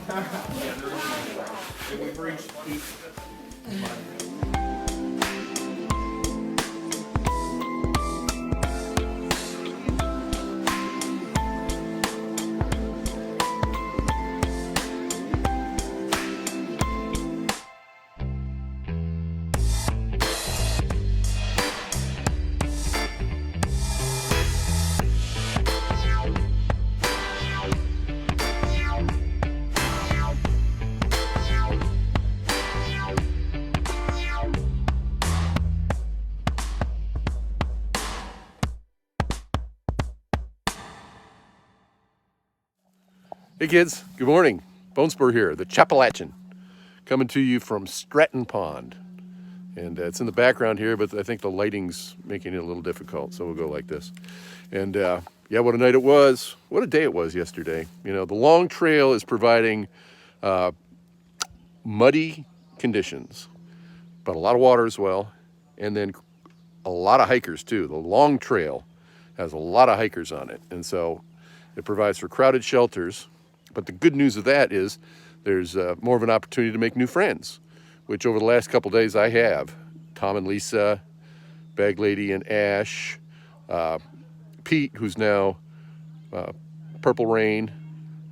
We've reached peak. Hey kids, good morning. Spur here, the Appalachian, coming to you from Stratton Pond. And it's in the background here, but I think the lighting's making it a little difficult, so we'll go like this. And yeah, what a night it was. What a day it was yesterday. You know, the long trail is providing muddy conditions, but a lot of water as well. And then a lot of hikers too. The long trail has a lot of hikers on it. And so it provides for crowded shelters. But the good news of that is there's more of an opportunity to make new friends, which over the last couple days I have. Tom and Lisa, Bag Lady and Ash, Pete, who's now Purple Rain,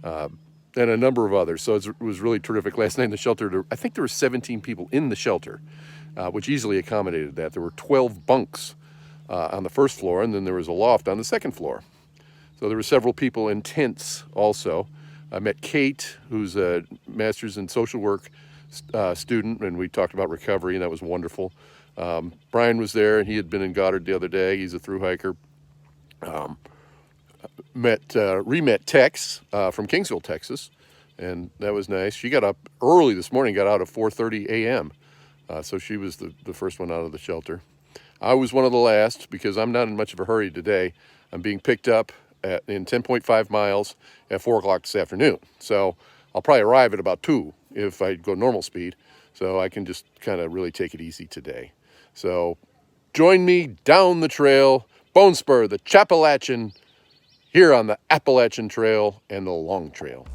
and a number of others. So it was really terrific. Last night in the shelter, I think there were 17 people in the shelter, which easily accommodated that. There were 12 bunks on the first floor, and then there was a loft on the second floor. So there were several people in tents also. I met Kate, who's a master's in social work student, and we talked about recovery, and that was wonderful. Brian was there, and he had been in Goddard the other day. He's a through hiker. Re-met Tex from Kingsville, Texas, and that was nice. She got up early this morning, got out at 4:30 a.m., so she was the first one out of the shelter. I was one of the last because I'm not in much of a hurry today. I'm being picked up in 10.5 miles at 4 o'clock this afternoon. So I'll probably arrive at about 2 if I go normal speed. So I can just kind of really take it easy today. So join me down the trail, Spur, the Appalachian, here on the Appalachian Trail and the Long Trail.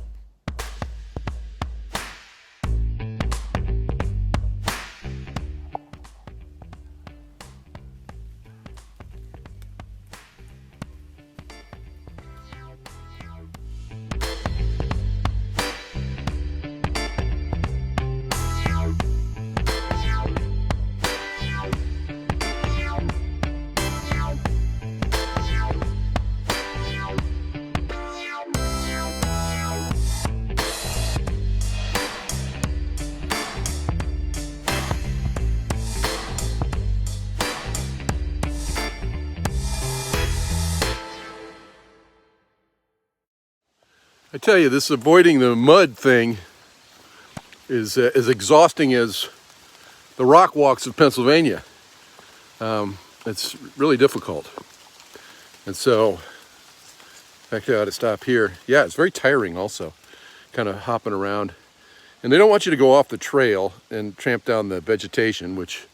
I tell you, this avoiding the mud thing is as exhausting as the rock walks of Pennsylvania. It's really difficult. And so, actually I ought to stop here. Yeah, it's very tiring also, kind of hopping around. And they don't want you to go off the trail and tramp down the vegetation, which,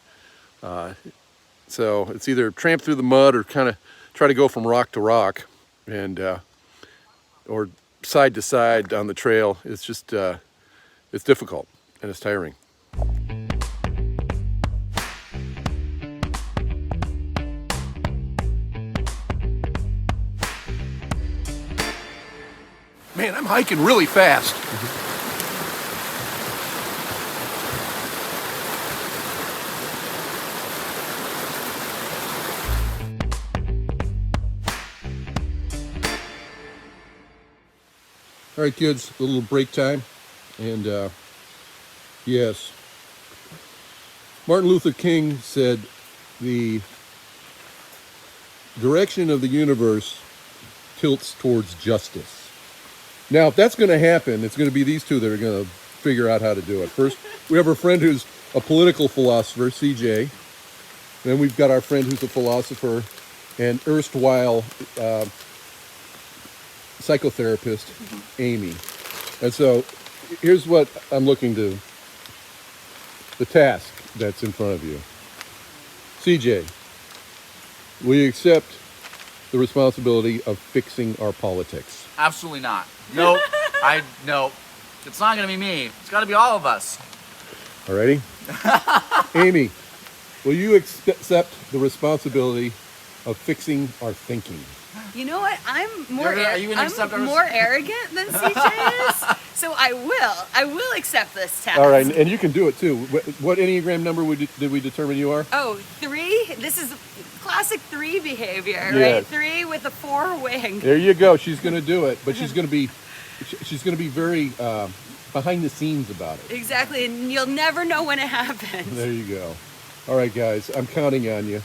so it's either tramp through the mud or kind of try to go from rock to rock, and or side to side on the trail. It's just, it's difficult and it's tiring. Man, I'm hiking really fast. All right, kids, a little break time. And yes, Martin Luther King said the direction of the universe tilts towards justice. Now, if that's going to happen, it's going to be these two that are going to figure out how to do it. First, we have our friend who's a political philosopher, CJ. Then we've got our friend who's a philosopher and erstwhile psychotherapist, Amy. And so here's what I'm looking to, the task that's in front of you. CJ, will you accept the responsibility of fixing our politics? Absolutely not. Nope. No. It's not gonna be me. It's gotta be all of us. Alrighty? Amy, will you accept the responsibility of fixing our thinking? You know what? I'm more Are you gonna accept I'm our more arrogant than CJ is, so I will accept this task. All right, and you can do it too. What Enneagram number did we determine you are? Oh, 3. This is classic 3 behavior, Yes. right? 3 with a 4 wing. There you go. She's going to do it, but she's going to be very behind the scenes about it. Exactly, and you'll never know when it happens. There you go. All right, guys, I'm counting on you.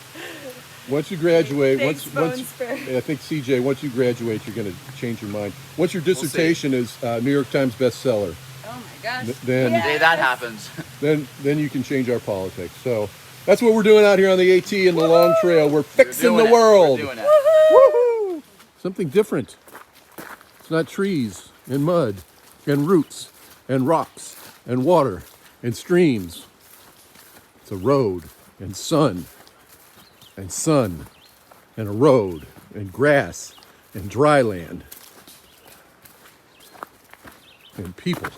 Once you graduate, Thanks, once Spur. I think CJ, once you graduate, you're going to change your mind. Once your dissertation is New York Times bestseller, Oh my gosh. then The day that happens. then you can change our politics. So that's what we're doing out here on the AT and the Long Trail. We're fixing the world. We're doing it. Woohoo! Something different. It's not trees and mud and roots and rocks and water and streams. It's a road and sun and sun and a road and grass and dry land and people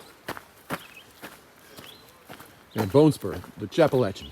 and Bone Spur, the Appalachian.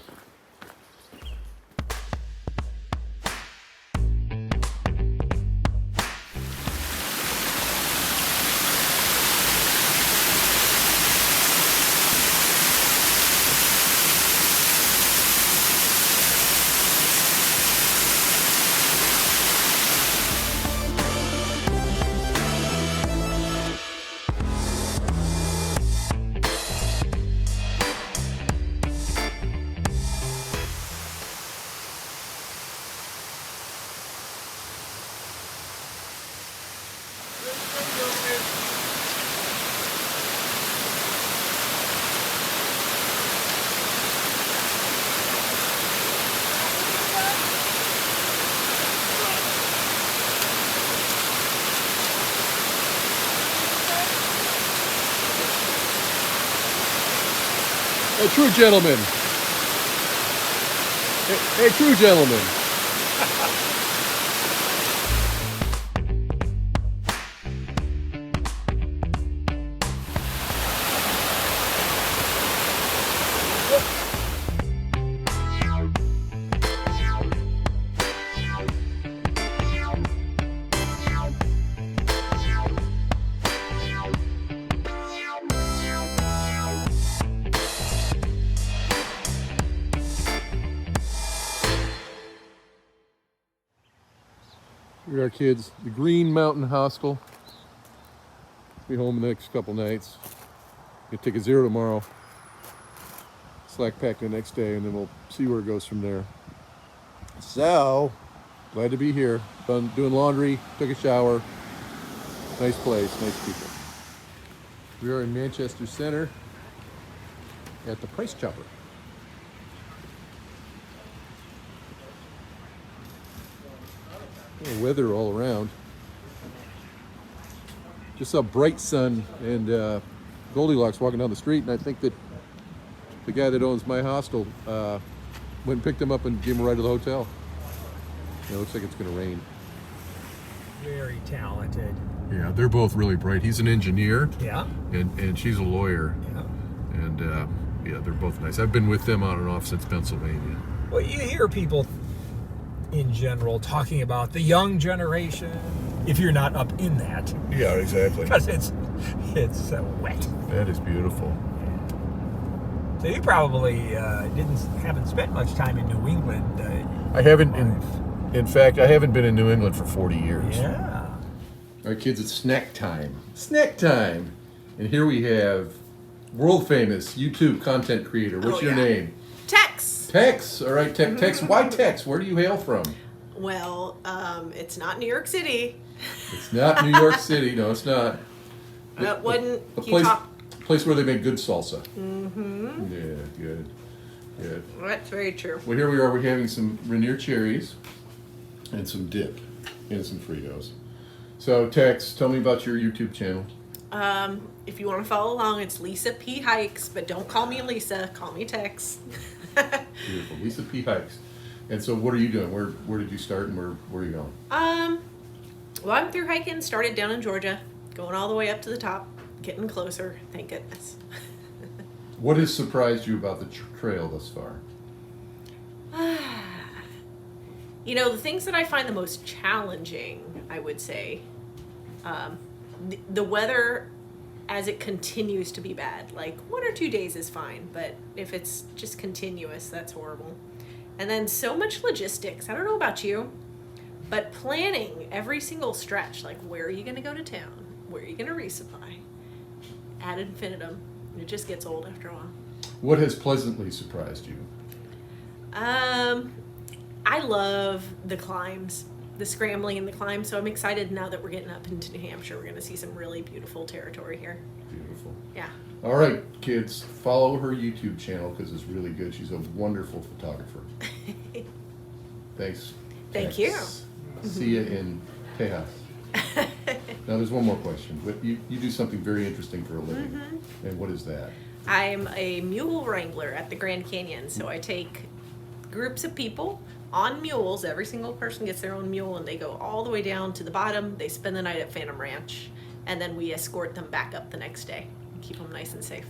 A true gentleman. A true gentleman. Here are our kids, the Green Mountain Hostel. Be home the next couple nights. Gonna take a 0 tomorrow. Slack pack the next day, and then we'll see where it goes from there. So, glad to be here. Done doing laundry, took a shower. Nice place, nice people. We are in Manchester Center at the Price Chopper. Weather all around. Just saw bright sun and Goldilocks walking down the street, and I think that the guy that owns my hostel went and picked him up and gave him a ride to the hotel. It looks like it's going to rain. Very talented. Yeah, they're both really bright. He's an engineer. Yeah. And she's a lawyer. Yeah. And yeah, they're both nice. I've been with them on and off since Pennsylvania. Well, you hear people in general talking about the young generation, if you're not up in that, Yeah, exactly. because it's wet. That is beautiful. So you probably haven't spent much time in New England. I haven't, in fact, I haven't been in New England for 40 years. Yeah. All right, kids, it's snack time. Snack time. And here we have world famous YouTube content creator. What's your name? Tex. Tex. All right, Tex. Why Tex? Where do you hail from? Well, it's not New York City. It's not New York City. No, it's not. It wasn't. A place where they make good salsa. Mm-hmm. Yeah, good. Good. That's very true. Well, here we are. We're having some Rainier cherries and some dip and some Fritos. So, Tex, tell me about your YouTube channel. If you want to follow along, it's Lisa P. Hikes, but don't call me Lisa. Call me Tex. Beautiful. Lisa P. Hikes. And so what are you doing? Where did you start and where are you going? Well, I'm through hiking. Started down in Georgia, going all the way up to the top. getting closer, thank goodness. What has surprised you about the trail thus far? You know, the things that I find the most challenging, I would say, the weather as it continues to be bad. Like 1 or 2 days is fine, but if it's just continuous, that's horrible. And then so much logistics. I don't know about you, but planning every single stretch, like where are you going to go to town? Where are you going to resupply? Ad infinitum. It just gets old after a while. What has pleasantly surprised you? I love the climbs, the scrambling and the climb. So I'm excited now that we're getting up into New Hampshire. We're going to see some really beautiful territory here. Beautiful. Yeah. All right, kids, follow her YouTube channel because it's really good. She's a wonderful photographer. Thanks. Thank you. See you in Tejas. Now, there's one more question. But you do something very interesting for a living. And what is that? I'm a mule wrangler at the Grand Canyon. So I take groups of people on mules. Every single person gets their own mule, and they go all the way down to the bottom. They spend the night at Phantom Ranch, and then we escort them back up the next day and keep them nice and safe.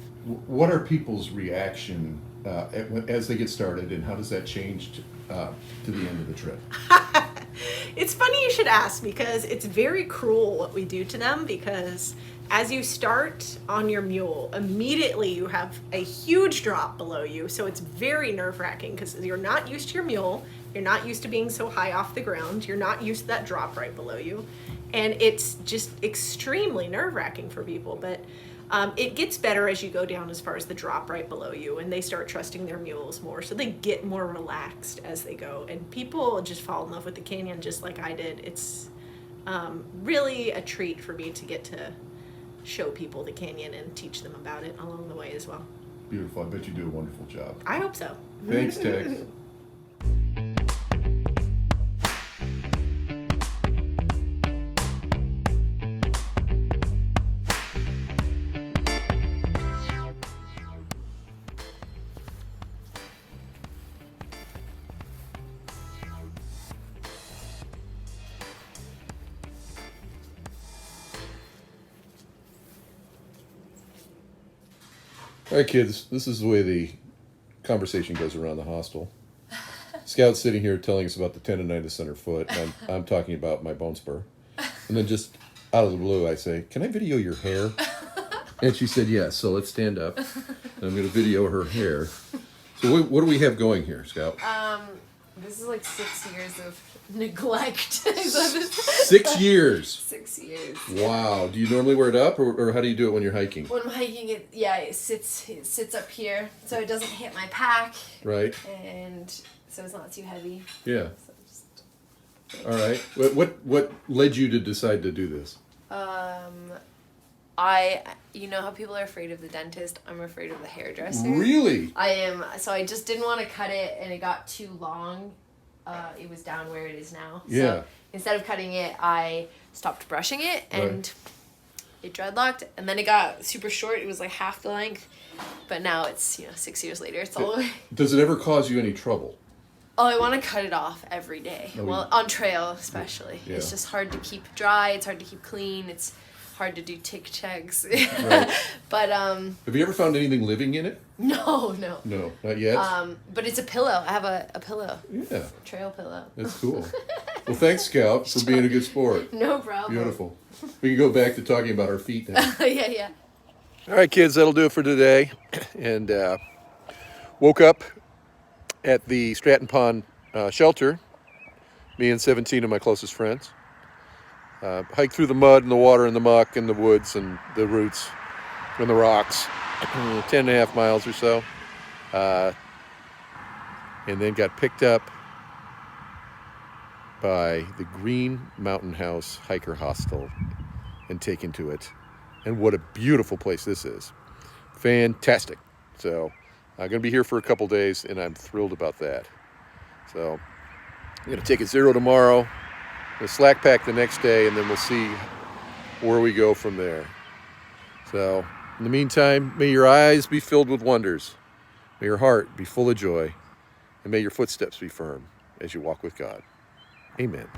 What are people's reaction as they get started, and how does that change to the end of the trip? It's funny you should ask, because it's very cruel what we do to them, because as you start on your mule, immediately you have a huge drop below you. So it's very nerve-wracking because you're not used to your mule. You're not used to being so high off the ground. You're not used to that drop right below you. And it's just extremely nerve-wracking for people. But it gets better as you go down as far as the drop right below you, and they start trusting their mules more. So they get more relaxed as they go. And people just fall in love with the canyon just like I did. It's really a treat for me to get to show people the canyon and teach them about it along the way as well. Beautiful. I bet you do a wonderful job. I hope so. Thanks, Tex. All right, kids, this is the way the conversation goes around the hostel. Scout's sitting here telling us about the tendonitis in her foot, and I'm talking about my bone spur. And then just out of the blue, I say, "Can I video your hair?" And she said, yes, so let's stand up. And I'm going to video her hair. So what do we have going here, Scout? This is like 6 years of neglect. 6 years. 6 years. Wow. Do you normally wear it up, or how do you do it when you're hiking? When I'm hiking, it sits up here, so it doesn't hit my pack. Right. And so it's not too heavy. Yeah. So just... All right. What led you to decide to do this? You know how people are afraid of the dentist? I'm afraid of the hairdresser. Really? I am. So I just didn't want to cut it, and it got too long. It was down where it is now. Yeah. So instead of cutting it, I stopped brushing it, and it dreadlocked, and then it got super short. It was like half the length, but now it's 6 years later. It's all the way. Does it ever cause you any trouble? Oh, I want to cut it off every day. Oh, well, on trail especially. Yeah. It's just hard to keep dry. It's hard to keep clean. It's hard to do tick checks. Right. But Have you ever found anything living in it? no. No, not yet. But it's a pillow. I have a pillow. Yeah, Trail pillow. that's cool. Well, thanks, Scout, for being a good sport. No problem. Beautiful. We can go back to talking about our feet now. Yeah. All right, kids, that'll do it for today. And woke up at the Stratton Pond shelter, me and 17 of my closest friends. Hiked through the mud and the water and the muck and the woods and the roots and the rocks, 10.5 miles or so. And then got picked up by the Green Mountain House Hiker Hostel and taken to it. And what a beautiful place this is. Fantastic. So I'm going to be here for a couple days, and I'm thrilled about that. So I'm going to take it 0 tomorrow. We'll slack pack the next day, and then we'll see where we go from there. So in the meantime, may your eyes be filled with wonders. May your heart be full of joy. And may your footsteps be firm as you walk with God. Amen.